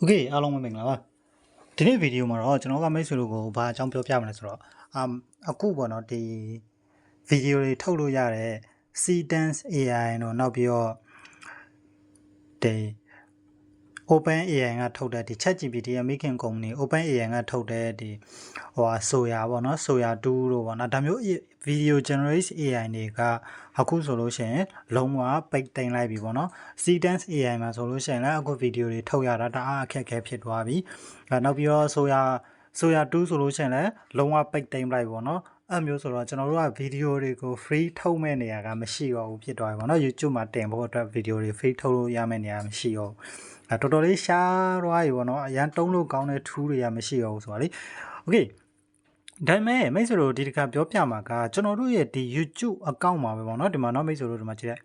โอเคအားလုံးပဲမင်္ဂလာပါဒီနေ့ဗီဒီယိုမှာတော့ကျွန်တော်ကမိတ်ဆွေတို့ကိုဘာအကြောင်းပြောပြမလဲဆိုတော့အခုပေါ့နော်ဒီဗီဒီယိုတွေထုတ်လို့ရတဲ့ Cdance AI တော့နောက်ပြီးတော့ဒီ Open AI ကထုတ်တဲ့ဒီ ChatGPT ရဲ့ Making Company Open AI ကထုတ်တဲ့ဒီSoya ပေါ့နော် Soya 2လို့ပေါ့နော်ဒါမျိုး Video Generate AI တွေကအခုဆိုလို့ရှိရင်လုံးဝပိတ်သိမ်းလိုက်ပြီပေါ့နော် Cdance AI မှာဆိုလို့ရှိရင်လည်းအခုဗီဒီယိုတွေထုတ်ရတာတအားအခက်အခဲဖြစ်သွားပြီနောက်ပြီးတော့ Soya 2ဆိုလို့ရှိရင်လည်းလုံးဝပိတ်သိမ်းလိုက်ပေါ့နော်အဲ့မျိုးဆိုတော့ကျွန်တော်တို့ကဗီဒီယိုတွေကို free ထုတ်မဲ့နေရာကမရှိတော့ဘူးဖြစ်သွားပြီပေါ့နော် YouTube မှာတင်ဖို့အတွက်ဗီဒီယိုတွေ free ထုတ်လို့ရမယ့်နေရာမရှိတော့ဘူးတော်တော်လေးရှားသွားပြီပေါ့နော်အရန်တုံးလို့ကောင်းတဲ့ tool တွေကမရှိတော့ဘူးဆိုတော့လေ okay ဒါပေမဲ့မိတ်ဆွေတို့ဒီတစ်ခါပြောပြမှာကကျွန်တော်တို့ရဲ့ဒီ YouTube account မှာပဲပေါ့နော်ဒီမှာတော့မိတ်ဆွေတို့ဒီမှာကြည့်လိုက်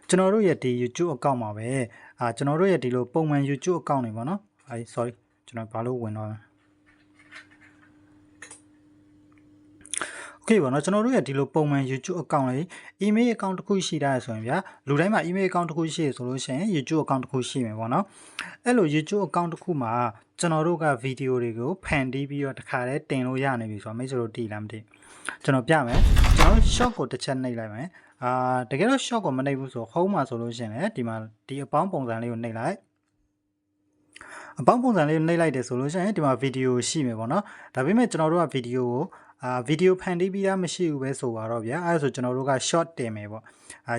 ကျွန်တော်တို့ရဲ့ဒီ YouTube account မှာပဲကျွန်တော်တို့ရဲ့ဒီလိုပုံမှန် YouTube account တွေပေါ့နော်sorry ကျွန်တော်ဘာလို့ဝင်တော့โอเคပေါ့နော်ကျွန်တော်တို့ရဲ့ဒီလိုပုံမှန် YouTube account လေး email account တစ်ခုရှိတာဆိုရင်ဗျာလူတိုင်းမှာ email account တစ်ခုရှိရဆိုလို့ရှိရင် YouTube account တစ်ခုရှိမယ်ပေါ့နော်အဲ့လို YouTube account တစ်ခုမှာကျွန်တော်တို့ကဗီဒီယိုတွေကိုဖန်တီးပြီးတော့တခါတည်းတင်လို့ရနေပြီဆိုတော့မိတ်ဆွေတို့တည်လားမသိကျွန်တော်ပြမယ်ကျွန်တော် short ကိုတစ်ချက်နှိပ်လိုက်မယ်တကယ်တော့ short ကိုမနှိပ်ဘူးဆို home မှာဆိုလို့ရှိရင်လည်းဒီမှာဒီအပေါင်းပုံစံလေးကိုနှိပ်လိုက်အပေါင်းပုံစံလေးကိုနှိပ်လိုက်တယ်ဆိုလို့ရှိရင်ဒီမှာဗီဒီယိုရှိမယ်ပေါ့နော်ဒါပေမဲ့ကျွန်တော်တို့ကဗီဒီယိုကိုဗီဒီယိုဖန်တီးပြီးသားမရှိဘူးပဲဆိုပါတော့ဗျာအဲဒါဆိုကျွန်တော်တို့က short တင်မယ်ပေါ့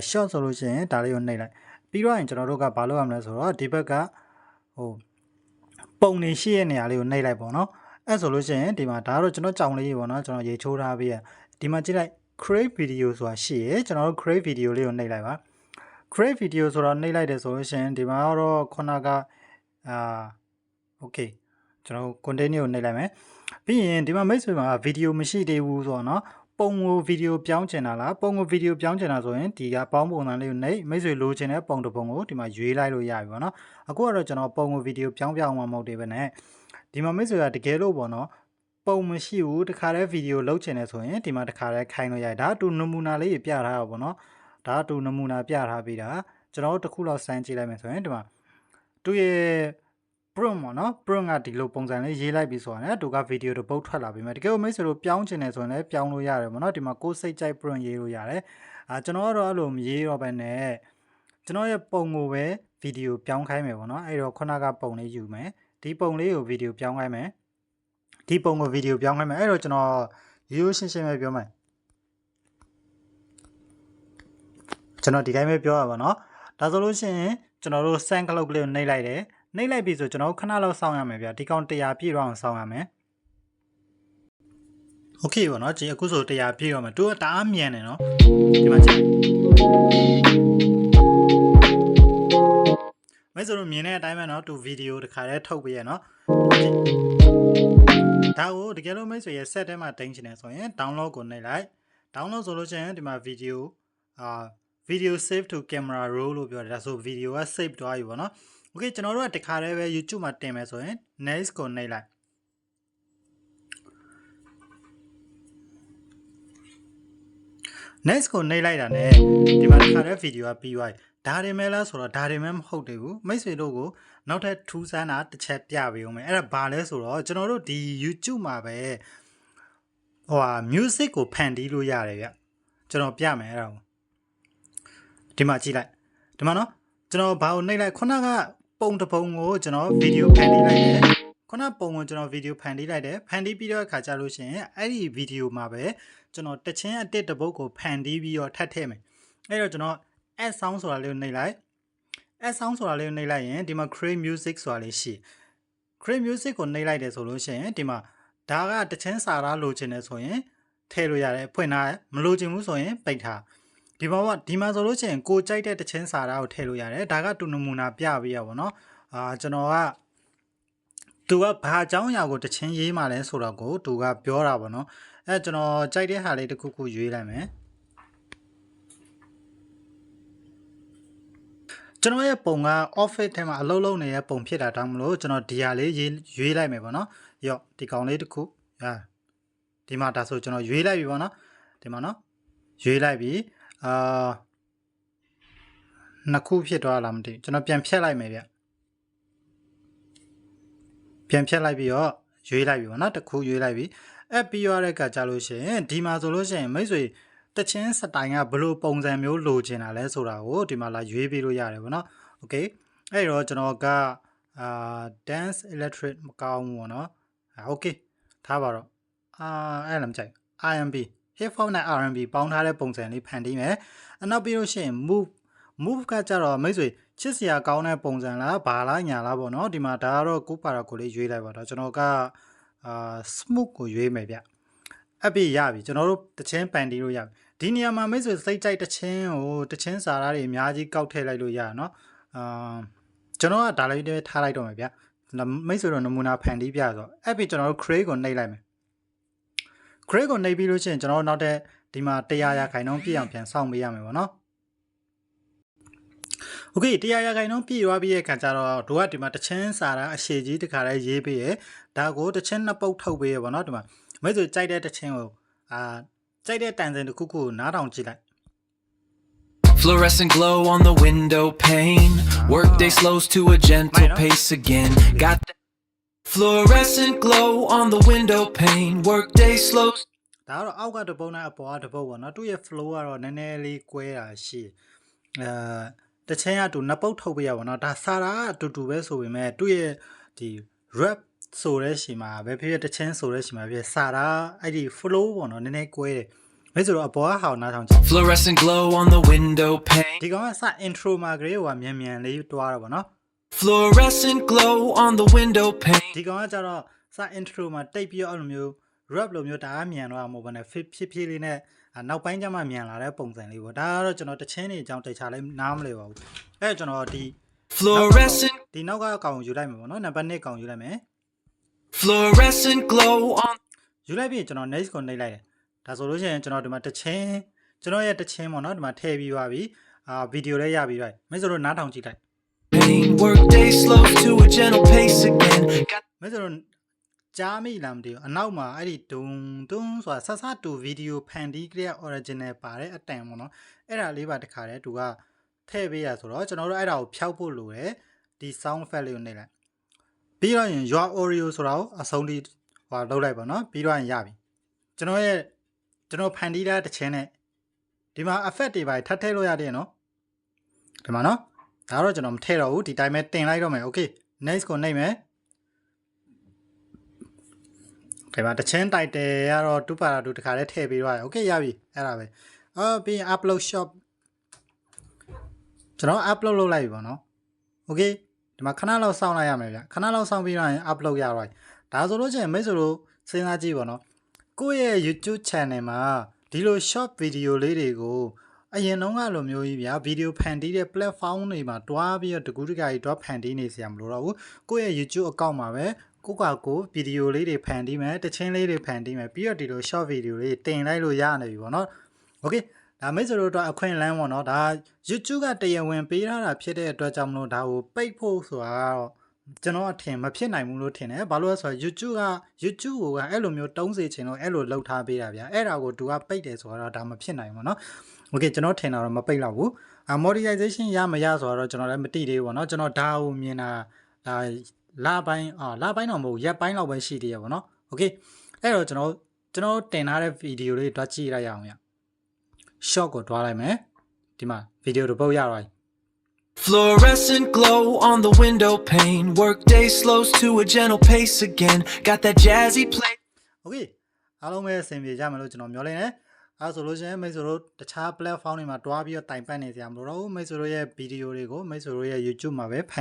short ဆိုလို့ရှိရင်ဒါလေးကိုနှိပ်လိုက်ပြီးတော့ရင်ကျွန်တော်တို့ကဘာလုပ်ရမလဲဆိုတော့ဒီဘက်ကပုံနေရှိရဲ့နေရာလေးကိုနှိပ်လိုက်ပေါ့နော်အဲဆိုလို့ရှိရင်ဒီမှာဒါကတော့ကျွန်တော်ကြောင်လေးပေါ့နော်ကျွန်တော်ရေချိုးထားပြီးဒီမှာကြည့်လိုက် create video ဆိုတာရှိရဲ့ကျွန်တော်တို့ create video လေးကိုနှိပ်လိုက်ပါ create video ဆိုတော့နှိပ်လိုက်တယ်ဆိုလို့ရှိရင်ဒီမှာတော့ခုနကokay ကျွန်တော် continue ကိုနှိပ်လိုက်မယ်ပြီးရင်ဒီမှာမိတ်ဆွေမှာဗီဒီယိုမရှိသေးဘူးဆိုတော့เนาะပုံကိုဗီဒီယိုပြောင်းချင်တာလားပုံကိုဗီဒီယိုပြောင်းချင်တာဆိုရင်ဒီကပေါင်းပုံစံလေးကိုနှိပ်မိတ်ဆွေလိုချင်တဲ့ပုံတစ်ပုံကိုဒီမှာရွေးလိုက်လို့ရပြီပေါ့နော်အခုကတော့ကျွန်တော်ပုံကိုဗီဒီယိုပြောင်းမှမဟုတ်သေးပဲနဲ့ဒီမှာမိတ်ဆွေကတကယ်လို့ပေါ့နော်ပုံမရှိဘူးတခါတည်းဗီဒီယိုလုပ်ချင်တယ်ဆိုရင်ဒီမှာတခါတည်းခိုင်းလို့ရတယ်ဒါတူနမူနာလေးပြထားတာပေါ့နော်ဒါတူနမူနာပြထားပြီးတာကျွန်တော်တို့တစ်ခုလောက်စမ်းကြည့်လိုက်မယ်ဆိုရင်ဒီမှာသူ့ရဲ့ prompt ပေါ့နော် prompt ကဒီလိုပုံစံလေးရေးလိုက်ပြီးဆိုတာနဲ့သူကဗီဒီယိုတစ်ပုတ်ထွက်လာပြီမယ်တကယ်လို့မိတ်ဆွေတို့ပြောင်းချင်တယ်ဆိုရင်လည်းပြောင်းလို့ရတယ်ပေါ့နော်ဒီမှာကိုယ်စိတ်ကြိုက် prompt ရေးလို့ရတယ်ကျွန်တော်ကတော့အဲ့လိုမရေးတော့ဘဲနဲ့ကျွန်တော်ရဲ့ပုံကိုပဲဗီဒီယိုပြောင်းခိုင်းမယ်ပေါ့နော်အဲ့တော့ခုနကပုံလေးယူမယ်ဒီပုံလေးကိုဗီဒီယိုပြောင်းခိုင်းမယ်ဒီပုံကိုဗီဒီယိုပြောင်းခိုင်းမယ်အဲ့တော့ကျွန်တော်ရိုးရိုးရှင်းရှင်းပဲပြောမယ်ကျွန်တော်ဒီတိုင်းပဲပြောရပါတော့ဒါဆိုလို့ရှိရင်ကျွန်တော်တို့ send cloud ကလေးကိုနှိပ်လိုက်တယ်နှိပ်လိုက်ပြီဆိုကျွန်တော်ခဏလောက်စောင့်ရမယ်ဗျဒီကောင်100ပြည့်တော့အောင်စောင့်ရမယ်โอเคပေါ့နော်ဒီအခုဆို100ပြည့်တော့မယ်သူကတအားမြန်တယ်နော်ဒီမှာကြည့်မဲဆိုတော့မြင်တဲ့အတိုင်းပဲเนาะသူဗီဒီယိုတစ်ခါတည်းထုတ်ပေးရเนาะဒါကိုတကယ်လို့မိတ်ဆွေရဲ့ set ထဲမှာတင်ချင်တယ်ဆိုရင် download ကိုနှိပ်လိုက် download ဆိုလို့ရှိရင်ဒီမှာ video save to camera roll လို့ပြောတယ်ဒါဆို video က save သွားပြီပေါ့နော် okay ကျွန်တော်တို့ကတခါတည်းပဲ YouTube မှာတင်မယ်ဆိုရင် next ကိုနှိပ်လိုက် next ကိုနှိပ်လိုက်တာ ਨੇ ဒီမှာတခါတည်း video ကပြီးသွားပြီဒါတွေမဲလားဆိုတော့ဒါတွေမဲမဟုတ်သေးဘူးမိတ်ဆွေတို့ကိုနောက်ထပ်ထူးဆန်းတာတစ်ချက်ပြပေးဦးမယ်အဲ့ဒါဘာလဲဆိုတော့ကျွန်တော်တို့ဒီ YouTube မှာပဲmusic ကိုဖန်တီးလို့ရတယ်ဗျကျွန်တော်ပြမယ်အဲ့ဒါကိုဒီမှာကြည့်လိုက်ဒီမှာနော်ကျွန်တော်ဘာကိုနှိပ်လိုက်ခုနကပုံတစ်ပုံကိုကျွန်တော်ဗီဒီယိုဖန်တီးလိုက်တယ်ခုနပုံကိုကျွန်တော်ဗီဒီယိုဖန်တီးလိုက်တယ်ဖန်တီးပြီးတော့အခါကြလို့ရှိရင်အဲ့ဒီဗီဒီယိုမှာပဲကျွန်တော်တချင်းအတစ်တစ်ပုတ်ကိုဖန်တီးပြီးတော့ထပ်ထည့်မယ်အဲ့တော့ကျွန်တော် add sound ဆိုတာလေးကိုနှိပ်လိုက် add sound ဆိုတာလေးကိုနှိပ်လိုက်ရင်ဒီမှာ create music ဆိုတာလေးရှိ create music ကိုနှိပ်လိုက်တယ်ဆိုလို့ရှိရင်ဒီမှာဒါကတချင်းစာသားလိုချင်တယ်ဆိုရင်ထည့်လို့ရတယ်ဖွင့်ထားမလိုချင်ဘူးဆိုရင်ပိတ်ထားဒီမှာဆိုလို့ရှိရင်ကိုကြိုက်တဲ့တချင်းစာသားကိုထည့်လို့ရတယ်ဒါကတူနမူနာပြပေးရပါတော့ကျွန်တော်ကသူကဘာအကြောင်းအရာကိုတချင်းရေးမှလဲဆိုတော့ကိုသူကပြောတာပါနော်အဲကျွန်တော်ကြိုက်တဲ့ဟာလေးတစ်ခုခုရွေးလိုက်မယ်ကျွန်တော်ရဲ့ပုံက office ထဲမှာအလုပ်လုပ်နေတဲ့ပုံဖြစ်တာတောင်းမလို့ကျွန်တော်ဒီဟာလေးရွေးလိုက်မယ်ပေါ့နော်ရော့ဒီကောင်လေးတစ်ခုဒီမှာဒါဆိုကျွန်တော်ရွေးလိုက်ပြီပေါ့နော်ဒီမှာနော်ရွေးလိုက်ပြီနှစ်ခုဖြစ်သွားလားမသိကျွန်တော်ပြန်ဖြတ်လိုက်မယ်ဗျ ပြန်ဖြတ်လိုက်ပြီးတော့ရွေးလိုက်ပြီပေါ့နော်တစ်ခုရွေးလိုက်ပြီအဲ့ပြီးရတဲ့ကကြလို့ရှိရင်ဒီမှာဆိုလို့ရှိရင်မိတ်ဆွေတချင်းစတိုင်ကဘယ်လိုပုံစံမျိုးလိုချင်တာလဲဆိုတာကိုဒီမှာလာရွေးပေးလို့ရတယ်ပေါ့နော်โอเคအဲ့တော့ကျွန်တော်ကdance electric မကောင်းဘူးပေါ့နော်โอเคထားပါတော့အဲ့လည်းမကြိုက် R&B hip hop နဲ့ R&B ပေါင်းထားတဲ့ပုံစံလေးဖန်တီးမယ်နောက်ပြီးလို့ရှိရင် move ကကြတော့မိတ်ဆွေချစ်စရာကောင်းတဲ့ပုံစံလားဘာလားညာလားပေါ့နော်ဒီမှာဒါကတော့ကိုပါတာကိုလေးရွေးလိုက်ပါတော့ကျွန်တော်ကsmooth ကိုရွေးမယ်ဗျအပြည့်ရပြီကျွန်တော်တို့တချင်းပန်တီးလို့ရပြီဒီနေရာမှာမိတ်ဆွေစိတ်ကြိုက်တချင်းကိုတချင်းစာသားတွေအများကြီးကောက်ထည့်လိုက်လို့ရရနော်ကျွန်တော်ကဒါလေးတည်းထားလိုက်တော့မယ်ဗျမိတ်ဆွေတို့နမူနာဖန်တီးပြဆိုအပြည့်ကျွန်တော်တို့ create ကိုနှိပ်လိုက်မယ် create ကိုနှိပ်ပြီးလို့ရှိရင်ကျွန်တော်တို့နောက်တဲ့ဒီမှာ100ရာခိုင်နှုန်းပြည့်အောင်ပြန်စောင့်ပေးရမယ်ပေါ့နော်โอเค100ရာခိုင်နှုန်းပြည့်သွားပြီးရဲ့ခါကျတော့တို့ကဒီမှာတချင်းစာသားအရှည်ကြီးတခါလေးရေးပေးရဒါကိုတချင်းနှစ်ပုတ်ထုတ်ပေးရပေါ့နော်ဒီမှာမိတ်ဆွေကြိုက်တဲ့တချင်းကိုကြိုက်တဲ့တန်စင်တစ်ခုခုနားထောင်ကြည့်လိုက် Fluorescent glow on the window pane. Workday slows to a gentle pace again. Got that fluorescent glow on the window pane. Workday slows. ဒါကတော့အောက်ကတပုံနဲ့အပေါ်ကတပုံပေါ့နော်သူ့ရဲ့ flow ကတော့နည်းနည်းလေးကွဲတာရှိတချင်းကတူနှစ်ပုတ်ထုတ်ပေးရပါတော့ဒါစာတာအတူတူပဲဆိုပေမဲ့သူ့ရဲ့ဒီ rap ဆိုတဲ့ရှင်မှာပဲဖြစ်ဖြစ်တချင်းဆိုတဲ့ရှင်မှာဖြစ်စာတာအဲ့ဒီ flow ပေါ့နော်နည်းနည်းကွဲတယ်မဲဆိုတော့အပေါ်ကဟာနားထောင်ကြည့် Fluorescent glow on the window pane. ဒီကောင်ကစ intro မှာကလေးဟိုမြန်မြန်လေးတွားတော့ဗောနော် Fluorescent glow on the window pane. ဒီကောင်ကကြတော့စ intro မှာတိတ်ပြီးတော့အဲ့လိုမျိုး rap လိုမျိုးဒါကမြန်တော့မဟုတ်ဘဲနဲ့ဖြည်းလေးနဲ့နောက်ပိုင်းကျမှမြန်လာတဲ့ပုံစံလေးပေါ့ဒါကတော့ကျွန်တော်တချင်းနေအကြောင်းတိတ်ချလိုက်နားမလဲပါဘူးအဲ့ကျွန်တော်ဒီ Fluorescent ဒီနောက်ကကောင်ယူလိုက်မယ်ပေါ့နော်နံပါတ်1ကောင်ယူလိုက်မယ် Fluorescent glow on ယူလိုက်ပြီးကျွန်တော် next ကိုနှိပ်လိုက်တယ်ဒါဆိုလို့ရှိရင်ကျွန်တော်ဒီမှာတချင်းကျွန်တော်ရဲ့တချင်းပေါ့နော်ဒီမှာထည့်ပြီးသွားပြီဗီဒီယိုလေးရပြီးသွားပြီမဲဆိုတော့နားထောင်ကြည့်လိုက် pane. Workday slows to a gentle pace again. Got မဲဆိုတော့ကြားမိလားမသိဘူးအနောက်မှာအဲ့ဒီဒုံဆိုတာဆဆတူဗီဒီယိုဖန်တီးကြတဲ့ original ပါတဲ့အတန်ပေါ့နော်အဲ့ဒါလေးပါတခါတည်းသူကထည့်ပေးရဆိုတော့ကျွန်တော်တို့အဲ့ဒါကိုဖျောက်ဖို့လိုတယ်ဒီ sound effect လေးကိုနှိပ်လိုက်ပြီးတော့ရင် your audio ဆိုတာကိုအဆုံးထိဟိုလုပ်လိုက်ပါနော်ပြီးတော့ရင်ရပြီကျွန်တော်ဖန်တီးတဲ့တခြင်းနဲ့ဒီမှာ effect တွေပါထပ်ထည့်လို့ရတယ်နော်ဒီမှာနော်ဒါတော့ကျွန်တော်မထည့်တော့ဘူးဒီတိုင်းပဲတင်လိုက်တော့မယ် okay next ကိုနှိပ်မယ်ဒီမှာတချင်းတိုက်တယ်ကတော့တူပါတာတူတခါလေးထည့်ပေးတော့ရ okay ရပြီအဲ့ဒါပဲပြီး upload shop ကျွန်တော် upload လုပ်လိုက်ပြီပေါ့နော် okay ဒီမှာခဏလောက်စောင့်လိုက်ရမယ်ဗျခဏလောက်စောင့်ပြီးတော့ရင် upload ရတော့ဒါဆိုလို့ချင်းမိတ်ဆွေတို့စဉ်းစားကြည့်ပေါ့နော်ကိုယ့်ရဲ့ YouTube channel မှာဒီလို short video လေးတွေကိုအရင်တုန်းကလိုမျိုးကြီးဗျာ video ဖန်တီးတဲ့ platform တွေမှာတွားပြီးတော့တကူးတကာကြီးတွားဖန်တီးနေစရာမလိုတော့ဘူးကိုယ့်ရဲ့ YouTube account မှာပဲကိုဗီဒီယိုလေးတွေဖန်တီးမယ်တချင်းလေးတွေဖန်တီးမယ်ပြီးတော့ဒီလို short video လေးတင်လိုက်လို့ရနေပြီပေါ့နော် okay ဒါမိတ်ဆွေတို့တော့အခွင့်အလမ်းပေါ့နော်ဒါ YouTube ကတရားဝင်ပေးထားတာဖြစ်တဲ့အတွက်ကြောင့်မလို့ဒါကိုပိတ်ဖို့ဆိုတာတော့ကျွန်တော်အထင်မဖြစ်နိုင်ဘူးလို့ထင်တယ်ဘာလို့လဲဆိုတော့ YouTube ကအဲ့လိုမျိုးတုံးစေချင်လို့အဲ့လိုလှုပ်ထားပေးတာဗျာအဲ့ဒါကိုသူကပိတ်တယ်ဆိုတော့ဒါမဖြစ်နိုင်ဘူးเนาะ okay ကျွန်တော်ထင်တာတော့မပိတ်တော့ဘူးmonetization ရမရဆိုတော့ကျွန်တော်လည်းမသိသေးဘူးပေါ့เนาะကျွန်တော်ဒါကိုမြင်တာဒါလပိုင်းတော့မဟုတ်ရက်ပိုင်းလောက်ပဲရှိသေးရပေါ့เนาะ okay အဲ့တော့ကျွန်တော်တင်ထားတဲ့ဗီဒီယိုလေးတွားကြည့်လိုက်ရအောင်ဗျ short ကိုတွားလိုက်မယ်ဒီမှာဗီဒီယိုတစ်ပုတ်ရတော့ Fluorescent glow on the window pane. Workday slows to a gentle pace again. Got that jazzy play. Okay အားလုံးပဲအဆင်ပြေကြမယ်လို့ကျွန်တော်မျှော်လင့်တယ်အဲဆိုလို့ရှိရင်မိတ်ဆွေတို့တခြား platform တွေမှာတွားပြီးတော့တိုင်ပတ်နေကြမလို့တော့မိတ်ဆွေတို့ရဲ့ဗီဒီယိုတွေကိုမိတ်ဆွေတို့ရဲ့ YouTube မှာပဲဖန်